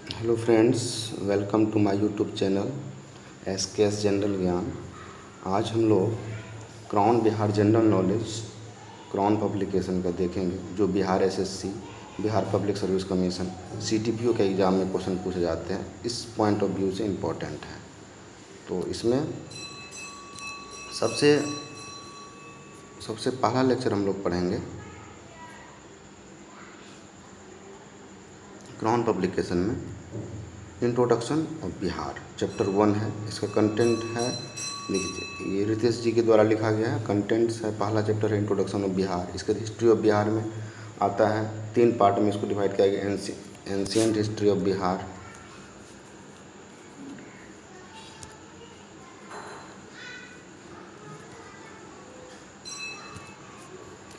Hello friends, welcome to my YouTube channel S general Gyan. आज हम लोग crown Bihar general knowledge crown publication का देखेंगे, जो Bihar SSC, Bihar public service commission, CTPO के एग्ज़ाम में क्वेश्चन पूछे जाते हैं। इस पॉइंट ऑफ व्यू से इम्पोर्टेंट है। तो इसमें सबसे सबसे पहला लेक्चर हम लोग पढ़ेंगे क्राउन पब्लिकेशन में इंट्रोडक्शन ऑफ बिहार, चैप्टर 1 है। इसका कंटेंट है, देखिए ये रितेश जी के द्वारा लिखा गया है। कंटेंट्स है, पहला चैप्टर है इंट्रोडक्शन ऑफ बिहार। इसके हिस्ट्री ऑफ बिहार में आता है, 3 पार्ट में इसको डिवाइड किया गया। Ancient history of Bihar,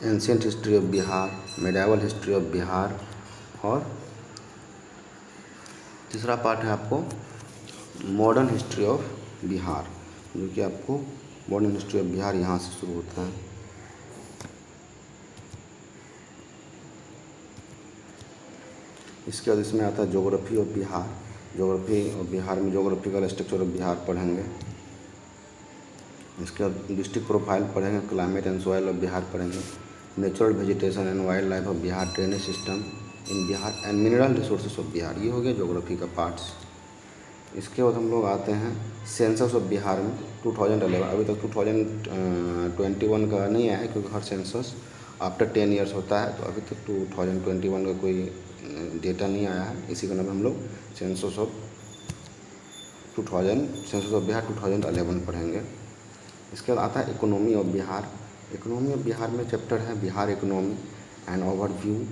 ancient history of Bihar, medieval history of Bihar, और तीसरा पार्ट है आपको मॉडर्न हिस्ट्री ऑफ बिहार, जो कि आपको मॉडर्न हिस्ट्री ऑफ बिहार यहाँ से शुरू होता है। इसके बाद इसमें आता है geography of Bihar. Geography of Bihar में ज्योग्राफिकल स्ट्रक्चर ऑफ बिहार पढ़ेंगे। इसके बाद डिस्ट्रिक्ट प्रोफाइल पढ़ेंगे, climate and soil of Bihar पढ़ेंगे, natural vegetation and wild life of Bihar, drainage system in Bihar and mineral resources of Bihar. ये हो गया ज्योग्राफी का पार्ट्स। इसके बाद हम लोग आते हैं सेंसस ऑफ बिहार में 2011। अभी तक 2021 का नहीं आया है, क्योंकि हर सेंसस आफ्टर 10 ईयर्स होता है। तो अभी तक 2021 का कोई डेटा नहीं आया है। इसी का नाम हम लोग सेंसस ऑफ बिहार 2011 पढ़ेंगे। इसके बाद आता है economy of Bihar. Economy of Bihar में चैप्टर है Bihar economy and overview,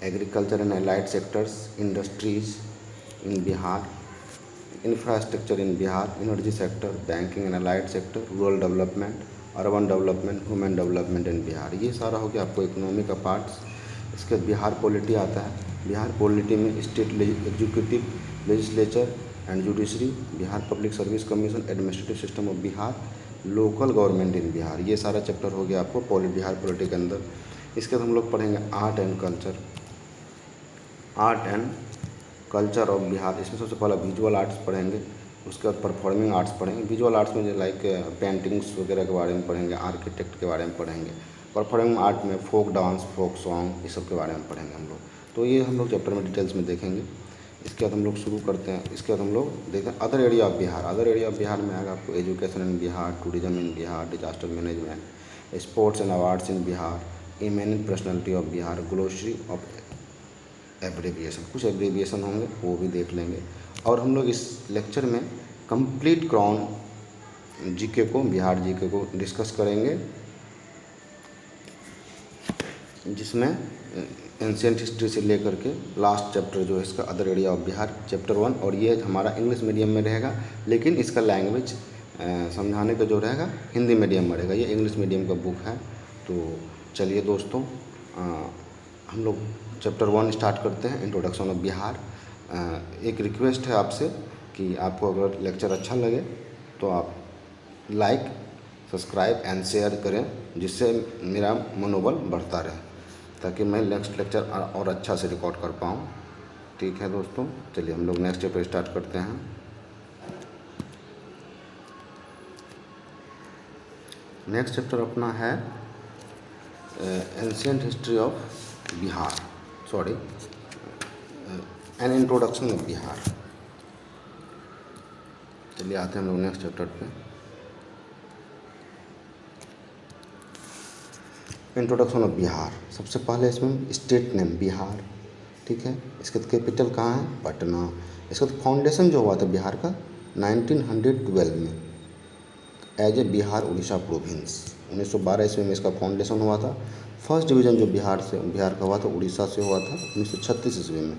agriculture and allied sectors, industries in Bihar, infrastructure in Bihar, energy sector, banking and allied sector, rural development, urban development, women development in Bihar. ये सारा हो गया आपको इकोनॉमी का पार्ट्स। इसके बाद बिहार पॉलिटी आता है। बिहार पॉलिटी में state executive, legislature and judiciary, Bihar public service commission, administrative system of Bihar, local government in Bihar. ये सारा चैप्टर हो गया आपको बिहार पॉलिटी के अंदर। इसके बाद हम लोग पढ़ेंगे art and culture, art and culture of Bihar. इसमें सबसे पहला विजुअल आर्ट्स पढ़ेंगे, उसके बाद परफॉर्मिंग आर्ट्स पढ़ेंगे। विजुअल आर्ट्स में जो लाइक पेंटिंग्स वगैरह के बारे में पढ़ेंगे, आर्किटेक्ट के बारे में पढ़ेंगे। परफॉर्मिंग आर्ट में फोक डांस, फोक सॉन्ग, ये सब के बारे में पढ़ेंगे हम लोग। तो ये हम लोग चैप्टर में डिटेल्स में देखेंगे। इसके बाद हम लोग शुरू करते हैं। इसके बाद हम लोग देखते हैं other area of Bihar. Other area of Bihar में आएगा आपको education in Bihar, tourism in Bihar, disaster management, sports and awards in Bihar, eminent personality of Bihar, glossary of abbreviation. कुछ एब्रेविएशन होंगे वो भी देख लेंगे। और हम लोग इस लेक्चर में कंप्लीट क्राउन जीके को, बिहार जीके को डिस्कस करेंगे, जिसमें एंशियंट हिस्ट्री से लेकर के लास्ट चैप्टर जो है इसका other area of Bihar, chapter 1। और ये हमारा इंग्लिश मीडियम में रहेगा, लेकिन इसका लैंग्वेज समझाने का जो रहेगा हिंदी मीडियम में रहेगा। ये इंग्लिश मीडियम का बुक है। तो चलिए दोस्तों, हम लोग चैप्टर 1 स्टार्ट करते हैं, इंट्रोडक्शन ऑफ बिहार। एक रिक्वेस्ट है आपसे कि आपको अगर लेक्चर अच्छा लगे तो आप लाइक, सब्सक्राइब एंड शेयर करें, जिससे मेरा मनोबल बढ़ता रहे, ताकि मैं नेक्स्ट लेक्चर और अच्छा से रिकॉर्ड कर पाऊँ। ठीक है दोस्तों, चलिए हम लोग नेक्स्ट चैप्टर स्टार्ट करते हैं। नेक्स्ट चैप्टर अपना है ancient history of Bihar, sorry, an introduction of Bihar. चलिए आते हैं हम लोग नेक्स्ट चैप्टर पे। Introduction of Bihar. सबसे पहले इसमें स्टेट नेम बिहार, ठीक है। इसका कैपिटल कहाँ है? पटना। इसका फाउंडेशन जो हुआ था बिहार का 1912 में as a Bihar Orissa province. 1912 ईस्वी में इसका फाउंडेशन हुआ था। फर्स्ट डिवीज़न जो बिहार का हुआ था, उड़ीसा से हुआ था 1936 ईस्वी में।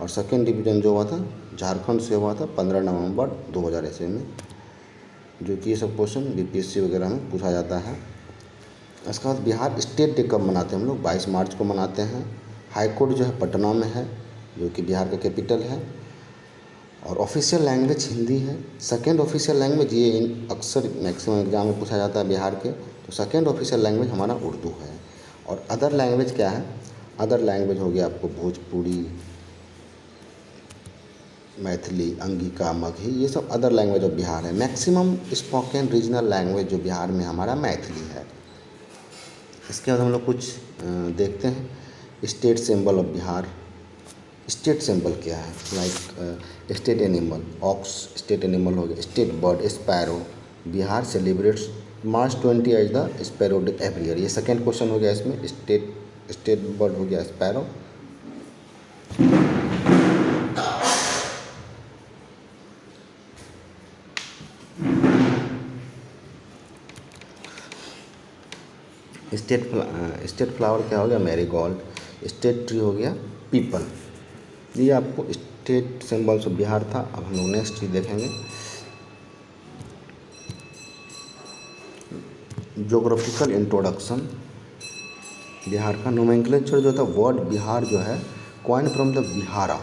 और सेकेंड डिवीज़न जो हुआ था झारखंड से हुआ था 15 नवंबर 2000 ईस्वी में, जो कि ये सब क्वेश्चन बीपीएससी वगैरह में पूछा जाता है। इसके बाद बिहार स्टेट डे कब मनाते हैं हम लोग? 22 मार्च को मनाते हैं। हाई कोर्ट जो है पटना में है, जो कि बिहार का कैपिटल है। और ऑफिशियल लैंग्वेज हिंदी है। सेकेंड ऑफिशियल लैंग्वेज, ये अक्सर मैक्सिमम एग्जाम में पूछा जाता है बिहार के, तो सेकेंड ऑफिशियल लैंग्वेज हमारा उर्दू है। और अदर लैंग्वेज क्या है? अदर लैंग्वेज हो गया आपको भोजपुरी, मैथिली, अंगिका, मगही, ये सब अदर लैंग्वेज ऑफ बिहार है। मैक्सिमम स्पोकन रीजनल लैंग्वेज जो बिहार में हमारा मैथिली है। इसके बाद हम लोग कुछ देखते हैं state symbol of Bihar. State symbol क्या है? Like state animal ox, state animal हो गया। State bird sparrow. Bihar celebrates March 20 as the sparrow day every year. ये सेकेंड क्वेश्चन हो गया इसमें। स्टेट बर्ड हो गया स्पैरो। स्टेट फ्लावर क्या हो गया? मैरीगोल्ड। स्टेट ट्री हो गया पीपल। ये आपको स्टेट सिंबल्स ऑफ बिहार था। अब हम लोग नेक्स्ट चीज देखेंगे ज्योग्राफिकल इंट्रोडक्शन। बिहार का नोमेनक्लेचर जो था, वर्ड बिहार जो है कॉइन फ्रॉम द बिहारा,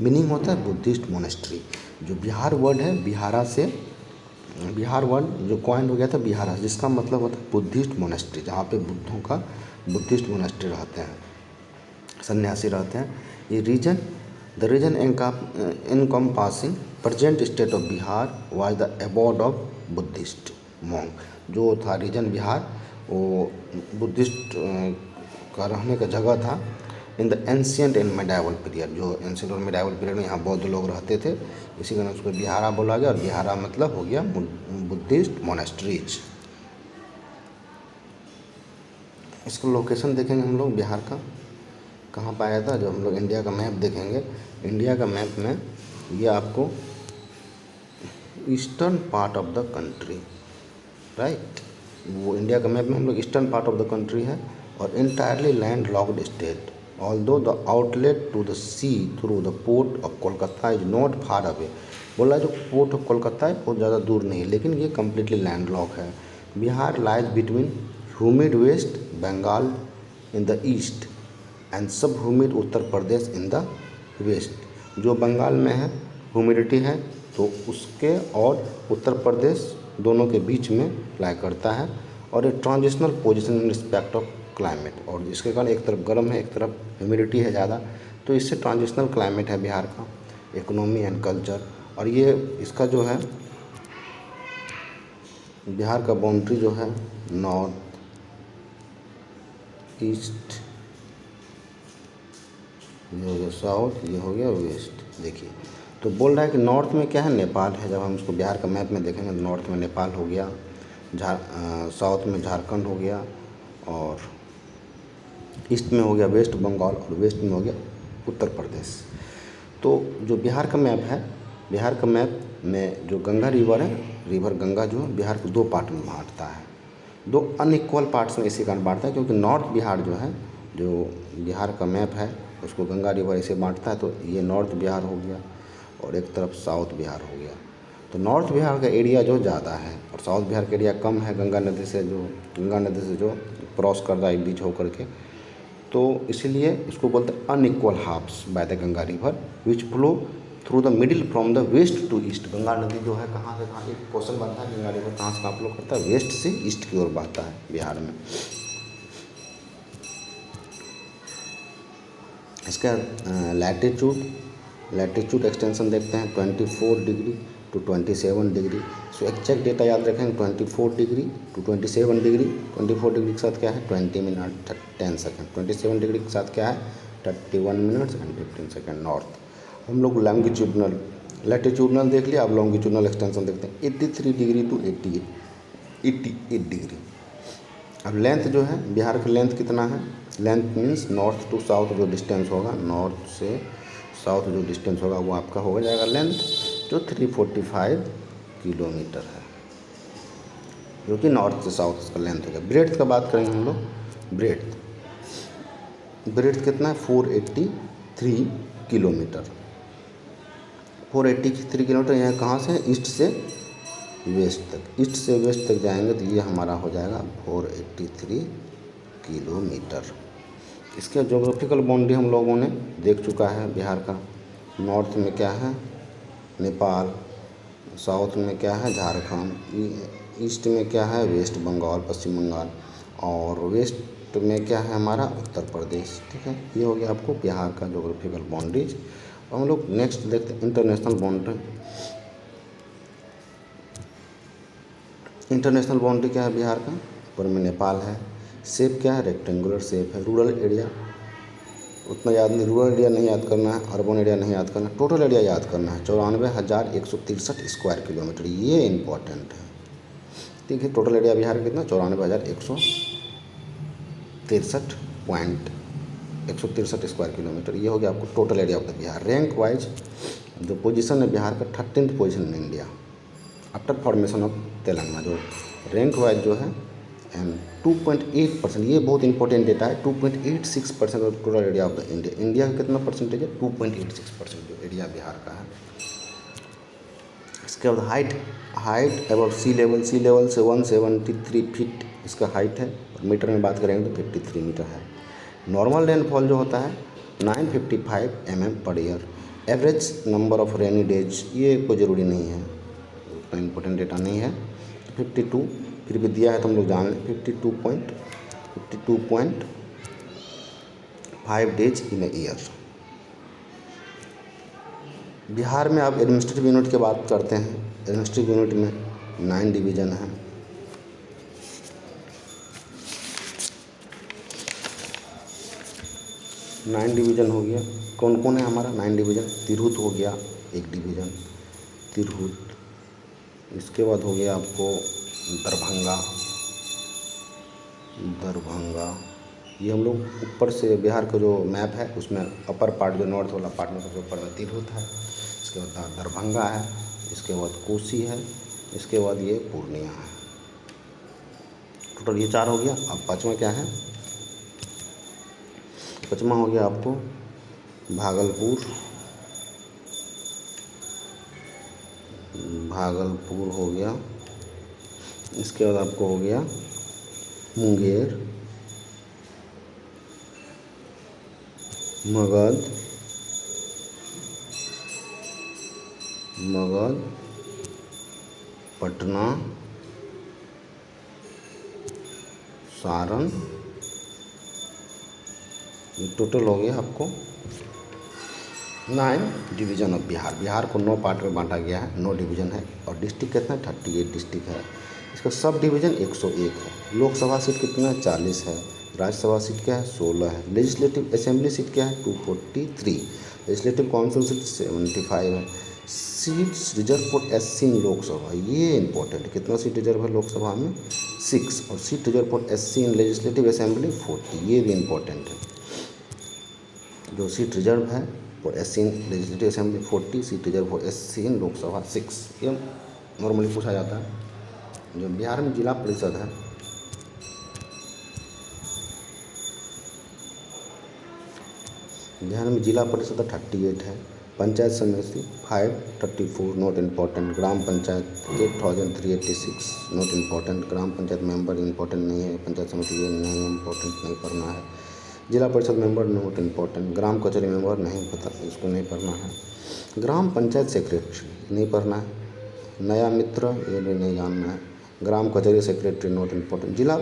मीनिंग होता है बुद्धिस्ट मोनेस्ट्री। जो बिहार वर्ड है बिहारा से, बिहार वर्ड जो कॉइन हो गया था बिहारा, जिसका मतलब होता है बुद्धिस्ट मोनेस्ट्री, जहाँ पे बुद्धों का बुद्धिस्ट मोनेस्ट्री रहते हैं, सन्यासी रहते हैं। ये region the region encompassing present state of Bihar was the abode of Buddhist monk. जो था रीजन बिहार, वो बुद्धिस्ट का रहने का जगह था। In the ancient and medieval period, जो एंशियंट और मेडाइवल पीरियड में यहाँ बौद्ध लोग रहते थे, इसी कारण उसको बिहारा बोला गया। और बिहारा मतलब हो गया बुद्धिस्ट मोनेस्ट्रीज। इसका लोकेशन देखेंगे हम लोग बिहार का कहाँ पाया था। जब हम लोग इंडिया का मैप देखेंगे, इंडिया का मैप में ये आपको eastern part of the country, right, वो इंडिया का मैप में हम लोग eastern part of the country है। और entirely land locked state, although the outlet to the sea through the port of Kolkata is not far away. बोला जो port of Kolkata है बहुत ज़्यादा दूर नहीं है, लेकिन ये कम्प्लीटली लैंड लॉक है। Bihar lies between humid West Bengal in the east and sub humid Uttar Pradesh in the west. जो बंगाल में है ह्यूमिडिटी है, तो उसके और उत्तर प्रदेश दोनों के बीच में लाई करता है। और एक transitional position in respect of climate, और इसके कारण एक तरफ गर्म है एक तरफ ह्यूमिडिटी है ज़्यादा, तो इससे ट्रांजिशनल क्लाइमेट है बिहार का। इकोनॉमी एंड कल्चर, और ये इसका जो है बिहार का बाउंड्री जो है नॉर्थ ईस्ट, ये हो गया साउथ, ये हो गया वेस्ट। देखिए तो बोल रहा है कि नॉर्थ में क्या है? नेपाल है। जब हम इसको बिहार का मैप में देखेंगे तो नॉर्थ में नेपाल हो गया, साउथ में झारखंड हो गया, और ईस्ट में हो गया वेस्ट बंगाल, और वेस्ट में हो गया उत्तर प्रदेश। तो जो बिहार का मैप है, बिहार का मैप में जो गंगा रिवर है, रिवर गंगा जो है बिहार को दो पार्ट में बांटता है, दो अनइक्वल पार्ट्स में इसी कारण बांटता है, क्योंकि नॉर्थ बिहार जो है, जो बिहार का मैप है उसको गंगा रिवर ऐसे बांटता है। तो ये नॉर्थ बिहार हो गया और एक तरफ साउथ बिहार हो गया। तो नॉर्थ बिहार का एरिया जो ज़्यादा है और साउथ बिहार का एरिया कम है, गंगा नदी से जो क्रॉस कर रहा है बीच होकर के, तो इसीलिए इसको बोलते हैं unequal halves by the Ganga river which flow through the middle from the west to east. Ganga नदी जो है कहाँ से कहाँ, एक क्वेश्चन बनता है गंगा रिवर कहाँ से कहाँ फ्लो करता है? वेस्ट से ईस्ट की ओर बहता है बिहार में। इसका लैटिट्यूड एक्सटेंशन देखते हैं 24 degree to 27 degree. So exact data याद रखेंगे 24 डिग्री टू 27 डिग्री। 24 डिग्री के साथ क्या है? 20 मिनट 10 सेकेंड। 27 डिग्री के साथ क्या है? 31 मिनट्स एंड 15 सेकेंड नॉर्थ। हम लोग लॉन्गिट्यूडनल, लैटिट्यूडनल देख लिया, अब लॉन्गिट्यूडनल एक्सटेंशन देखते हैं 83 डिग्री टू 88 डिग्री। अब लेंथ जो है बिहार का लेंथ कितना है? Length means north to south जो डिस्टेंस होगा, नॉर्थ से साउथ जो डिस्टेंस होगा वो आपका हो जाएगा लेंथ, जो 345 किलोमीटर है, जो कि नॉर्थ से साउथ इसका लेंथ होगा। ब्रेड्थ का बात करेंगे हम लोग, ब्रेड्थ कितना है? 483 किलोमीटर। 483 किलोमीटर यहाँ कहाँ से? ईस्ट से वेस्ट तक। ईस्ट से वेस्ट तक जाएंगे तो ये हमारा हो जाएगा 483 किलोमीटर। इसके ज्योग्राफिकल बाउंड्री हम लोगों ने देख चुका है बिहार का। नॉर्थ में क्या है? नेपाल। साउथ में क्या है? झारखंड। ईस्ट में क्या है? वेस्ट बंगाल, पश्चिम बंगाल। और वेस्ट में क्या है हमारा? उत्तर प्रदेश। ठीक है, ये हो गया आपको बिहार का ज्योग्राफिकल बाउंड्रीज। हम लोग नेक्स्ट देखते हैं इंटरनेशनल बाउंड्री। इंटरनेशनल बाउंड्री क्या है बिहार का? ऊपर में नेपाल है। शेप क्या है? रेक्टेंगुलर शेप है। रूरल एरिया उतना याद नहीं, रूरल एरिया नहीं याद करना है, अर्बन एरिया नहीं याद करना है, टोटल एरिया याद करना है। 94,163 स्क्वायर किलोमीटर, ये इम्पोर्टेंट है। ठीक है, टोटल एरिया बिहार का कितना? 94,163.163 स्क्वायर किलोमीटर, ये हो गया आपको total area of the Bihar. Rank wise जो पोजीशन है बिहार का 13th position in India after formation of Telangana, जो रैंक वाइज जो है। एंड 2.8%, ये बहुत इंपॉर्टेंट डेटा है। 2.86% of total area of the India. India का कितना परसेंटेज है? 2.86% जो एरिया बिहार का है। इसके बाद हाइट अबव सी लेवल से 173 फीट इसका हाइट है, और मीटर में बात करेंगे तो 53 मीटर है। नॉर्मल रेनफॉल जो होता है 955 mm per year. Average number of rainy days, ये कोई ज़रूरी नहीं है, उतना इम्पोर्टेंट डेटा नहीं है। 52 फिर भी दिया है तो हम लोग जान लें। 52.5 days in a year. Bihar में अब एडमिनिस्ट्रेटिव यूनिट की बात करते हैं। एडमिनिस्ट्रेटिव यूनिट में 9 डिवीज़न है। नाइन डिवीज़न हो गया। कौन कौन है हमारा 9 डिवीज़न? तिरहुत हो गया एक डिवीज़न, तिरहुत। इसके बाद हो गया आपको दरभंगा। ये हम लोग ऊपर से बिहार का जो मैप है उसमें अपर पार्ट, जो नॉर्थ वाला पार्ट में सबसे ऊपर में तिरहुत है। इसके बाद दरभंगा है, इसके बाद कोसी है, इसके बाद ये पूर्णिया है। टोटल ये 4 हो गया। अब पाँचवा क्या है? पाँचवा हो गया आपको भागलपुर हो गया। इसके बाद आपको हो गया मुंगेर, मगध, पटना, सारण। ये टोटल हो गया आपको 9 डिवीज़न ऑफ बिहार। बिहार को 9 पार्ट में बांटा गया है, 9 डिवीज़न है। और डिस्ट्रिक्ट कितना है? 38 डिस्ट्रिक्ट है। इसका सब डिवीज़न 101 है। लोकसभा सीट कितना है? 40 है। राज्यसभा सीट क्या है? 16 है। लेजिस्लेटिव असेंबली सीट क्या है? 243। लेजिस्लेटिव काउंसिल सीट 75 है। सीट्स रिजर्व फॉर SC इन लोकसभा, ये इंपॉर्टेंट है। कितना सीट रिजर्व है लोकसभा में? 6। और seat reserve for SC in legislative assembly 40, ये भी इंपॉर्टेंट है। जो सीट रिजर्व है for SC in legislative assembly 40, seat reserve for SC इन लोकसभा 6, ये नॉर्मली पूछा जाता है। जो बिहार में जिला परिषद है, बिहार में जिला परिषद 38 है। पंचायत समिति 534 not important. Gram panchayat 8386 not important. Gram panchayat member important नहीं है। पंचायत समिति ये नहीं इम्पॉर्टेंट, नहीं पढ़ना है। जिला परिषद मेंबर नॉट इम्पॉर्टेंट। ग्राम कचहरी मेंबर नहीं पता, इसको नहीं पढ़ना है। ग्राम पंचायत सेक्रेटरी नहीं पढ़ना है। नया मित्र ये भी नहीं जानना है। ग्राम कचहरी सेक्रेटरी नॉट इम्पॉर्टेंट। जिला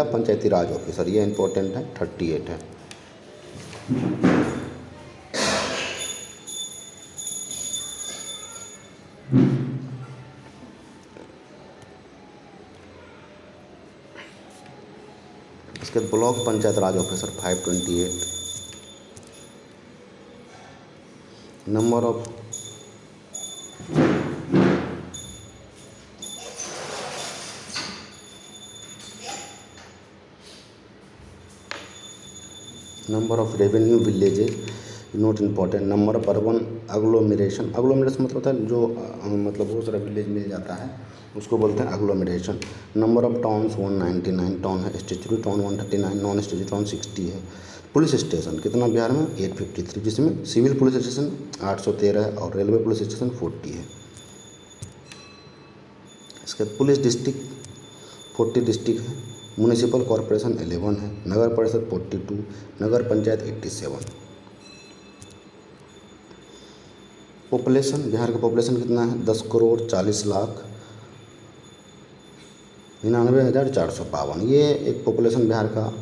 पंचायती राज ऑफिसर ये इम्पोर्टेंट है, 38 है। इसके बाद block panchayat Raj officer 528। Number of revenue villages not important. Number of urban agglomeration मतलब होता है जो मतलब बहुत सारा विलेज मिल जाता है, उसको बोलते हैं agglomeration. Number of towns 199 town है। Statutory town 139, non statutory town 60 है। पुलिस स्टेशन कितना बिहार में? 853, जिसमें सिविल पुलिस स्टेशन 813 है और रेलवे पुलिस स्टेशन 40 है। इसके बाद पुलिस डिस्ट्रिक्ट 40 डिस्ट्रिक्ट है। म्यूनिसिपल कॉरपोरेशन 11 है। नगर परिषद 42, नगर पंचायत 87। पॉपुलेशन बिहार का पॉपुलेशन कितना है? 10,40,99,452। ये एक पॉपुलेशन बिहार का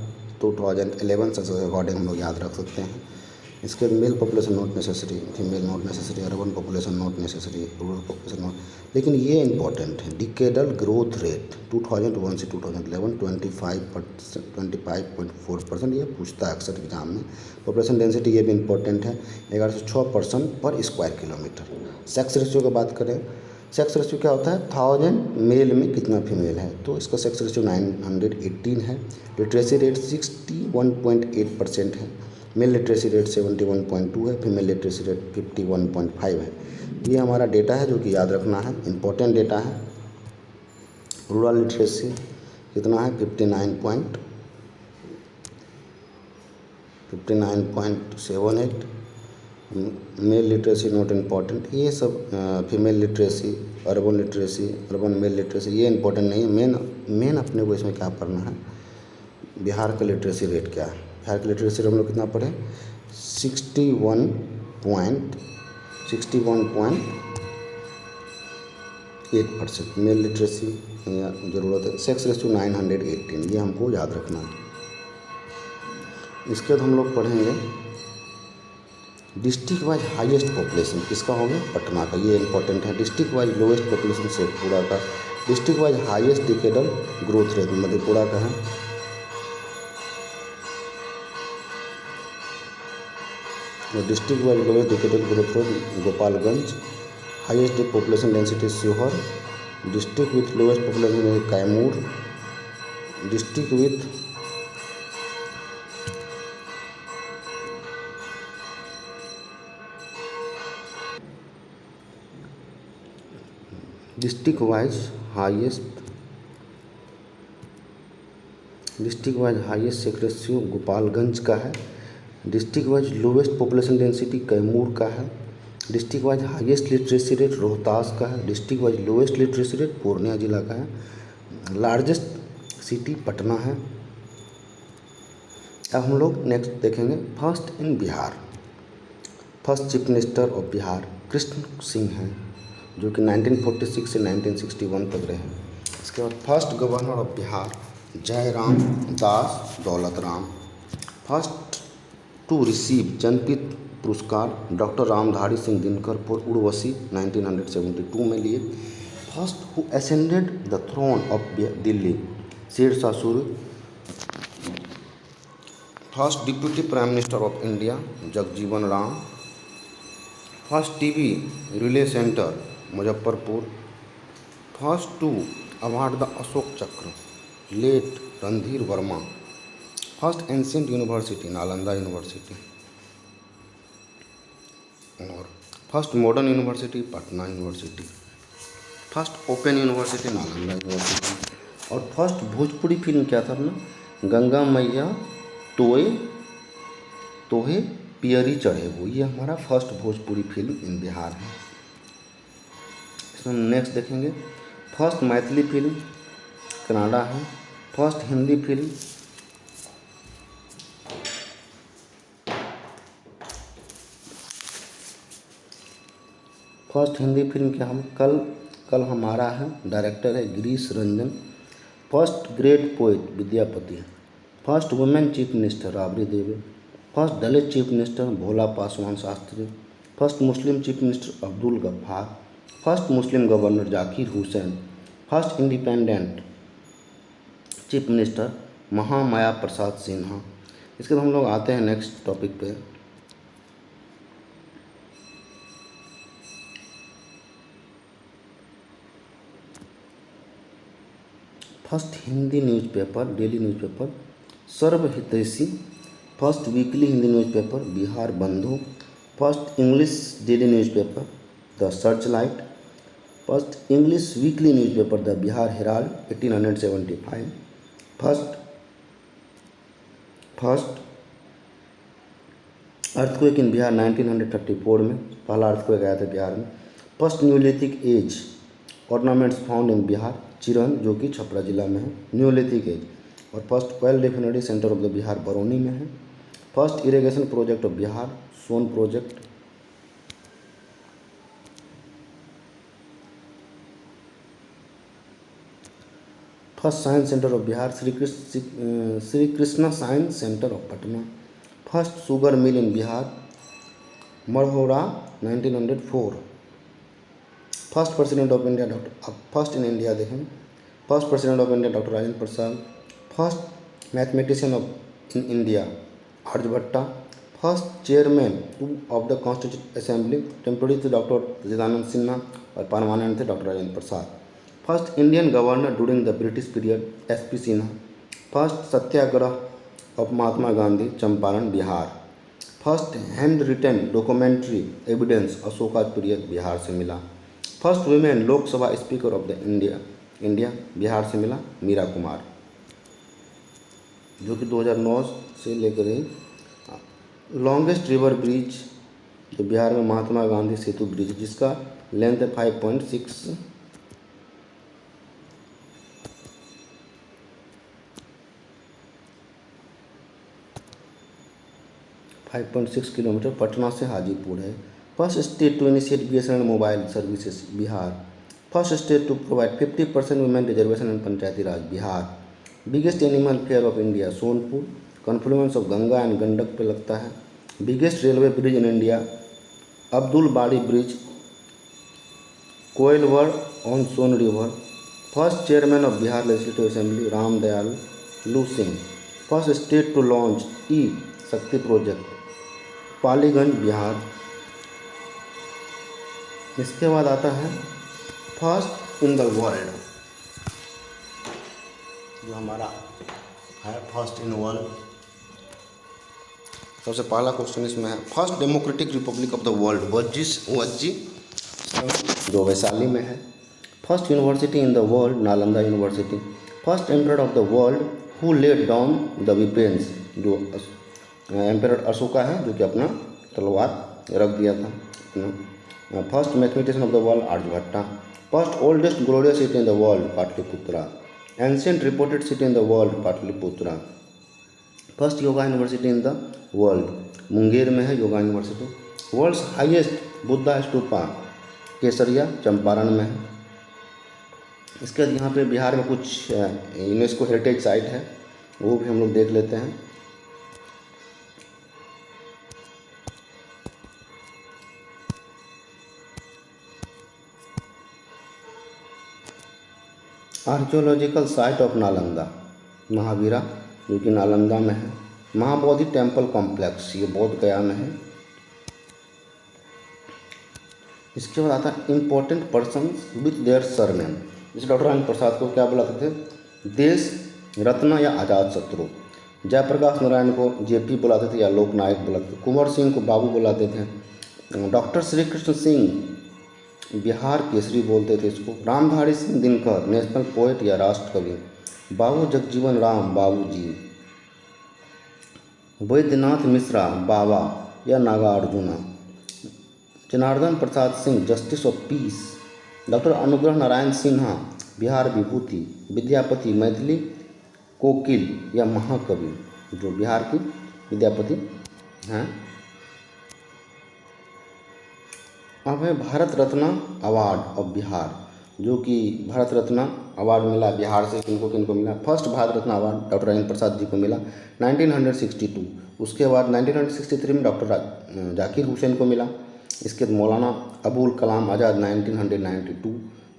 2011 सेंसस के अकॉर्डिंग हम लोग याद रख सकते हैं। इसके mail population not necessary, female not necessary, urban population not necessary, rural population not. लेकिन ये इंपॉर्टेंट है, डिकेडल ग्रोथ रेट 2001 से 2011 25.4%, ये पूछता है अक्सर एग्जाम में। पॉपुलेशन डेंसिटी ये भी इंपॉर्टेंट है, 1106 पर स्क्वायर किलोमीटर। सेक्स रेशियो की बात करें, सेक्स रेशियो क्या होता है, 1000 मेल में कितना फीमेल है, तो इसका सेक्स रेशियो 918 है। लिटरेसी रेट 61.8% है, मेल लिटरेसी रेट 71.2 है, फीमेल लिटरेसी रेट 51.5 है। ये हमारा डेटा है जो कि याद रखना है, इम्पोर्टेंट डेटा है। रूरल लिटरेसी कितना है, 59.78। मेल लिटरेसी नॉट इम्पॉर्टेंट, ये सब female literacy, urban literacy, urban mail literacy ये इंपॉर्टेंट नहीं है। मेन अपने को इसमें क्या पढ़ना है, बिहार का लिटरेसी रेट क्या है। बिहार का लिटरेसी रेट हम लोग कितना पढ़े, 61.8%। मेल लिटरेसी ज़रूरत है। सेक्स रेशियो 918, ये हमको याद रखना है। इसके बाद हम लोग पढ़ेंगे डिस्ट्रिक्ट वाइज हाईएस्ट पॉपुलेशन किसका हो गया, पटना का, ये इंपॉर्टेंट है। District wise lowest population Sheikhpura का। District wise highest decadal growth rate Madhepura का है। District wise lowest decadal growth rate Gopalganj. Highest population density Sheohar. District with lowest population Kaimur. District wise highest sex ratio Gopalganj का है। District wise lowest population density Kaimur का है। District wise highest literacy rate Rohtas का है। District wise lowest literacy rate Purnia जिला का है। Largest city Patna है। अब हम लोग नेक्स्ट देखेंगे first in Bihar. First chief minister of Bihar Krishna Singh हैं, जो कि 1946 से 1961 तक रहे। इसके बाद first governor of Bihar Jairam Das Daulat Ram. First to receive जनपद पुरस्कार डॉक्टर रामधारी सिंह दिनकर फॉर उर्वशी 1972 में लिए। First who ascended the throne of Delhi Sher Shah. First deputy prime minister of India Jagjivan Ram. First TV relay centre Muzaffarpur. First to award the Ashoka Chakra late Randhir Verma. First ancient university Nalanda university. और first modern university Patna university. First open university Nalanda university. और first Bhojpuri film क्या था अपना, गंगा मैया तोहे पियरी चढ़े वो, ये हमारा first Bhojpuri film in Bihar है। इसमें हम नेक्स्ट देखेंगे फर्स्ट मैथिली फिल्म कनाडा है। फर्स्ट हिंदी फिल्म क्या हम कल हमारा है, डायरेक्टर है Girish Ranjan. First great poet Vidyapati. First women chief minister Rabri Devi. First Dalit chief minister Bhola Paswan Shastri. First Muslim chief minister Abdul Ghaffar. First Muslim governor Zakir Hussain. First independent chief minister Mahamaya Prasad Sinha. इसके बाद हम लोग आते हैं नेक्स्ट टॉपिक पे। First Hindi newspaper daily newspaper Sarvahitaishi. First weekly Hindi newspaper Bihar Bandhu. First English daily newspaper the Searchlight. First English weekly newspaper the Bihar Herald 1875। First earthquake in Bihar 1934 में, पहला earthquake आया था बिहार में। First neolithic age ornaments found in Bihar Chirand, जो कि छपरा जिला में है, न्यूलिथिक एज। और first oil refinery centre of the Bihar Barauni में है। First irrigation project of Bihar Son project. First science centre of Bihar Shri Krishna science centre of Patna. First sugar mill in Bihar Marhowrah 1904। First president of India doctor, first in India देखें, first president of India doctor Rajendra Prasad. First mathematician of in India Aryabhatta. First chairman of the constituent assembly temporary थे doctor Sachchidananda Sinha और permanent थे doctor Rajendra Prasad. First Indian governor during the British period S P Sinha. First satyagraha of Mahatma Gandhi Champaran Bihar. First hand written documentary evidence Ashoka period Bihar से मिला। First women Lok Sabha speaker of the India Bihar से मिला मीरा कुमार, जो कि 2009 से लेकर ही। लॉन्गेस्ट रिवर ब्रिज जो बिहार में महात्मा गांधी सेतु ब्रिज, जिसका लेंथ है 5.6 किलोमीटर, पटना से हाजीपुर है। First state to initiate BSNL mobile services Bihar. First state to provide 50% women reservation in panchayati raj Bihar. Biggest animal fair of India Sonpur, confluence of Ganga and Gandak पे लगता है। Biggest railway bridge in India Abdul Bari bridge Koilwar on Son river. First chairman of Bihar legislative assembly Ram Dayal लू Singh. First state to launch e Shakti project Paliganj Bihar. इसके बाद आता है first in the world, जो हमारा है फर्स्ट इन वर्ल्ड। सबसे पहला क्वेश्चन इसमें है first democratic republic of the world Vajji, जो वैशाली में है। First university in the world Nalanda university. First emperor of the world who laid down the weapons, जो एम्परर अशोका है, जो कि अपना तलवार रख दिया था अपना। First mathematician of the world Aryabhatta. First oldest glorious city in the world Pataliputra. Ancient reported city in the world Pataliputra. First yoga university in the world Munger में है yoga university. World's highest Buddha stupa Kesariya Champaran में है। इसके बाद यहाँ पे बिहार में कुछ यूनेस्को हेरिटेज साइट है, वो भी हम लोग देख लेते हैं। Archaeological site of Nalanda Mahavira, जो कि नालंदा में है। महाबोधि टेम्पल कॉम्प्लेक्स, ये बोध गया में है। इसके बाद आता है important persons with their surname. जैसे डॉक्टर राजेंद्र प्रसाद को क्या बुलाते थे, देश रत्न या आज़ाद शत्रु। जयप्रकाश नारायण को JP बुलाते थे या लोकनायक बुलाते थे। कुंवर सिंह को बाबू बुलाते थे। डॉक्टर श्री कृष्ण सिंह बिहार केसरी बोलते थे इसको। रामधारी सिंह दिनकर नेशनल पोएट या राष्ट्र कवि। बाबू जगजीवन राम बाबू जी। वैद्यनाथ मिश्रा बाबा या Nagarjuna. Janardan Prasad Singh justice of peace. Doctor Anugrah Narayan Sinha Bihar विभूति। विद्यापति मैथिली कोकिल या महाकवि, जो बिहार की विद्यापति हैं। अब है भारत रत्न अवार्ड ऑफ बिहार, जो कि भारत रत्न अवार्ड मिला बिहार से किनको मिला। First Bharat Ratna award doctor Rajendra Prasad ji को मिला 1962। उसके बाद 1963 में डॉक्टर जाकिर हुसैन को मिला। इसके बाद मौलाना अबुल कलाम आज़ाद 1992,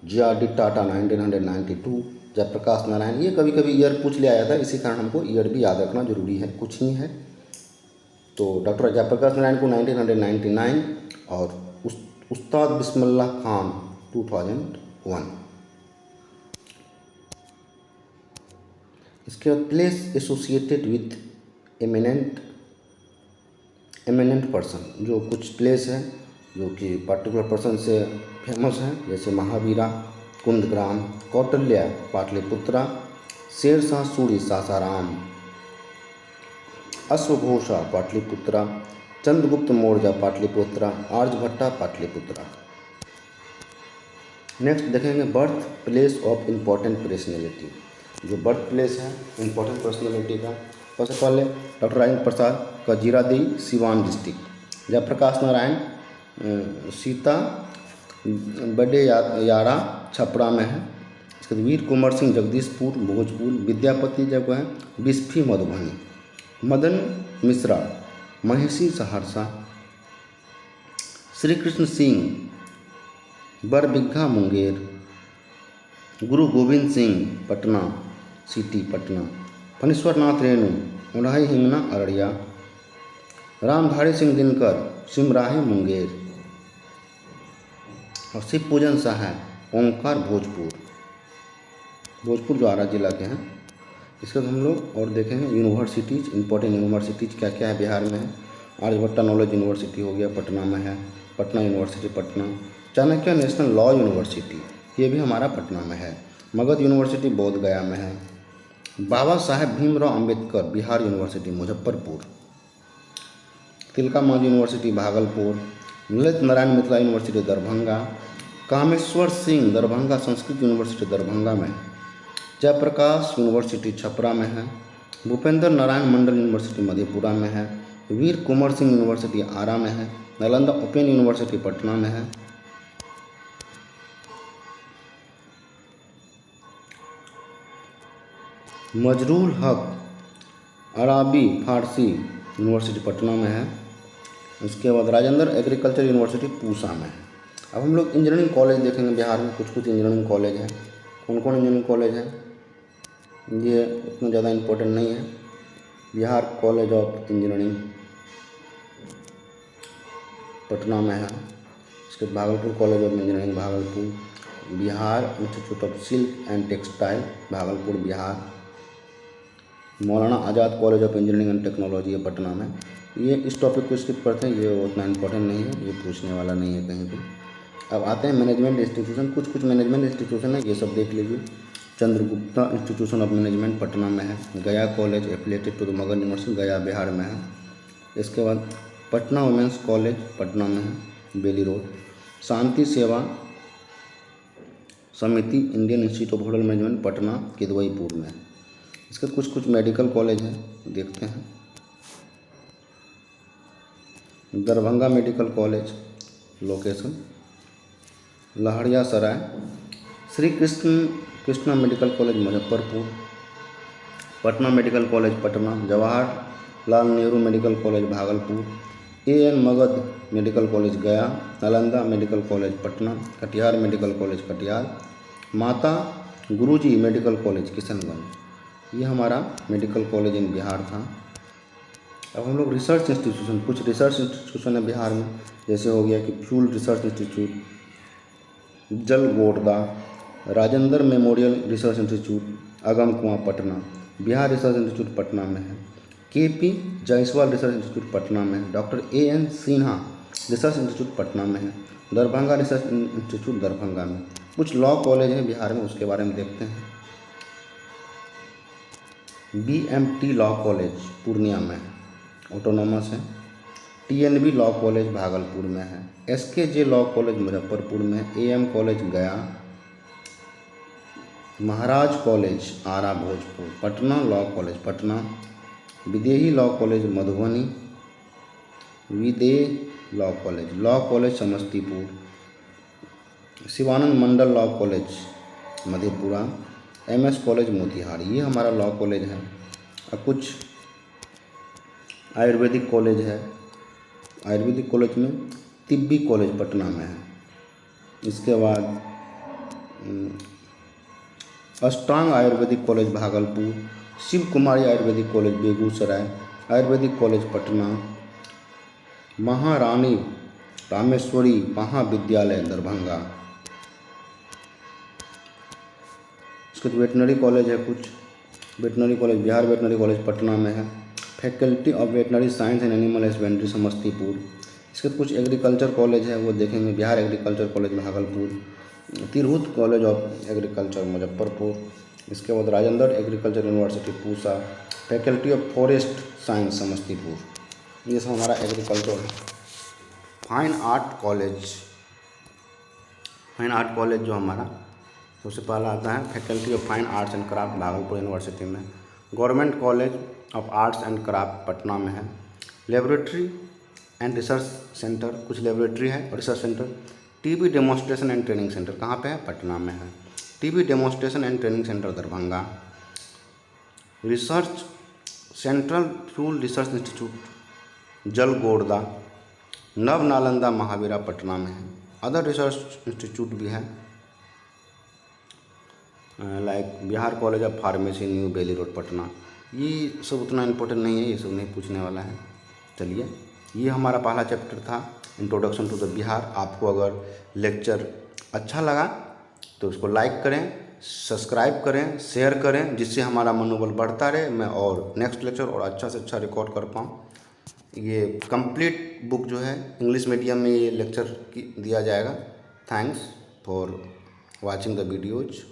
JRD टाटा 1992, जयप्रकाश नारायण। ये कभी कभी ईयर पूछ लिया जाता है, इसी कारण हमको ईयर भी याद रखना जरूरी है, कुछ ही है। तो डॉक्टर जयप्रकाश नारायण को 1999 और उस्ताद बिस्मिल्लाह खान 2001। इसके बाद place associated with eminent person, जो कुछ प्लेस है जो कि पर्टिकुलर पर्सन से फेमस हैं, जैसे महावीरा कुंदग्राम, कौटिल्य पाटलिपुत्रा, शेरशाह सूरी सासाराम, अश्वघोषा पाटलिपुत्रा, चंद्रगुप्त मौर्य पाटलिपुत्रा, आर्यभट्टा पाटलिपुत्रा। नेक्स्ट देखेंगे birth place of important personality, जो बर्थ प्लेस है इम्पोर्टेंट पर्सनैलिटी का। सबसे पहले डॉक्टर राजेंद्र प्रसाद का जीरादेई सिवान डिस्ट्रिक्ट। जयप्रकाश नारायण सीता बड़े यारा छपरा में है। इसके बाद वीर कुंवर सिंह जगदीशपुर भोजपुर। विद्यापति जगह है बिस्फी मधुबनी। मदन मिश्रा महिषी सहरसा। श्री कृष्ण सिंह बरबिघा मुंगेर, गुरु गोविंद सिंह पटना सिटी पटना, फणीश्वर नाथ रेणु उढ़ाई हिंगना अररिया, रामधारी सिंह दिनकर सिमराही मुंगेर और शिव पूजन सहाय ओंकार भोजपुर जो आरा जिला के हैं। इसके बाद हम लोग और देखेंगे यूनिवर्सिटीज़, इंपॉर्टेंट यूनिवर्सिटीज़ क्या क्या है बिहार में है। आर्यभट्टा नॉलेज यूनिवर्सिटी हो गया, पटना में है, Patna university Patna. Chanakya national law university ये भी हमारा पटना में है। मगध यूनिवर्सिटी बोध गया में है। Baba Saheb Bhimrao Ambedkar Bihar university Muzaffarpur. Tilka Manjhi university Bhagalpur. Lalit Narayan Mithila university Darbhanga. Kameshwar Singh Darbhanga Sanskrit university Darbhanga में। जयप्रकाश यूनिवर्सिटी छपरा में है। भूपेंद्र नारायण मंडल यूनिवर्सिटी मधेपुरा में है। वीर कुंवर सिंह यूनिवर्सिटी आरा में है। नालंदा ओपन यूनिवर्सिटी पटना में है। मजरूल हक अराबी फारसी यूनिवर्सिटी पटना में है। उसके बाद राजेंद्र एग्रीकल्चर यूनिवर्सिटी पूसा में है। अब हम लोग इंजीनियरिंग कॉलेज देखेंगे बिहार में। कुछ इंजीनियरिंग कॉलेज हैं। कौन कौन इंजीनियरिंग कॉलेज हैं ये उतना ज़्यादा इम्पोर्टेंट नहीं है। Bihar college of engineering Patna में है। इसके बाद Bhagalpur college of engineering Bhagalpur. Bihar institute of silk and textile Bhagalpur Bihar. Maulana Azad college of engineering and technology है पटना में। ये इस टॉपिक को स्किप करते हैं, ये उतना इम्पोर्टेंट नहीं है, ये पूछने वाला नहीं है कहीं पे। अब आते हैं मैनेजमेंट इंस्टीट्यूशन। कुछ मैनेजमेंट इंस्टीट्यूशन है, ये सब देख लीजिए। Chandragupta institution of management Patna में है। Gaya college affiliated to the Magadh university Gaya Bihar में है। इसके बाद पटना वुमेंस कॉलेज पटना में है, बेली road. Shanti Seva Samiti Indian institute of hotel management Patna Kidwaipur में। इसके कुछ मेडिकल कॉलेज हैं, देखते हैं। Darbhanga medical college location Lahariya Sarai. Shri Krishna medical college Muzaffarpur. Patna medical college Patna. Jawaharlal Nehru medical college Bhagalpur. AN Magadh medical college Gaya. Nalanda medical college Patna. Katihar medical college Katihar. Mata Guruji medical college Kishanganj. ये हमारा मेडिकल कॉलेज इन बिहार था। अब हम लोग रिसर्च इंस्टीट्यूशन, कुछ रिसर्च इंस्टीट्यूशन है बिहार में, जैसे हो गया कि fuel research institute, Jealgora, Rajendra memorial research institute Agam Kuan Patna. Bihar research institute Patna में है। KP Jaiswal research institute Patna में है। Doctor AN Sinha research institute Patna में है। दरभंगा रिसर्च इंस्टीट्यूट दरभंगा में। कुछ लॉ कॉलेज हैं बिहार में, उसके बारे में देखते हैं। BMT लॉ कॉलेज पूर्णिया में है, ऑटोनॉमस है। TNB लॉ कॉलेज भागलपुर में है। SKJ लॉ कॉलेज मुजफ्फरपुर में है। AM college Gaya. Maharaj college Ara Bhojpur. Patna law college Patna. Videhi law college Madhubani. Videh law college Samastipur. Shivanand Mandal law college Madhepura. MS college Motihari. ये हमारा लॉ कॉलेज है। और कुछ आयुर्वेदिक कॉलेज है। आयुर्वेदिक कॉलेज में तिब्बी कॉलेज पटना में है। इसके बाद अष्टांग आयुर्वेदिक कॉलेज भागलपुर। शिव कुमारी आयुर्वेदिक कॉलेज बेगूसराय। आयुर्वेदिक कॉलेज पटना। महारानी रामेश्वरी महाविद्यालय दरभंगा। इसके बाद वेटनरी कॉलेज है। कुछ veterinary college Bihar veterinary college Patna में है। Faculty of veterinary science and animal husbandry Samastipur. इसके बाद कुछ एग्रीकल्चर कॉलेज है, वो देखेंगे। Bihar agriculture college Bhagalpur. Tirhut college of agriculture Muzaffarpur. इसके बाद Rajendra agriculture university Pusa. Faculty of forest science Samastipur. ये सब हमारा एग्रीकल्चर है। फाइन आर्ट कॉलेज जो हमारा सबसे पहला आता है faculty of fine arts and craft Bhagalpur university में। Government college of arts and craft Patna में है। लेबोरेटरी एंड रिसर्च सेंटर, कुछ लेबोरेटरी है और research centre. TB demonstration and training centre कहाँ पे है? पटना में है। TB demonstration and training centre Darbhanga. Research central fuel research institute Jealgora. Nav Nalanda Mahavira Patna में है। अदर रिसर्च इंस्टीट्यूट भी है like Bihar college of pharmacy new Bailey road Patna. ये सब उतना इम्पोर्टेंट नहीं है, ये सब नहीं पूछने वाला है। चलिए, ये हमारा पहला चैप्टर था इंट्रोडक्शन टू द बिहार। आपको अगर लेक्चर अच्छा लगा तो उसको लाइक करें, सब्सक्राइब करें, शेयर करें, जिससे हमारा मनोबल बढ़ता रहे, मैं और नेक्स्ट लेक्चर और अच्छा से अच्छा रिकॉर्ड कर पाऊँ। ये कंप्लीट बुक जो है इंग्लिश मीडियम में ये लेक्चर दिया जाएगा। Thanks for watching the videos.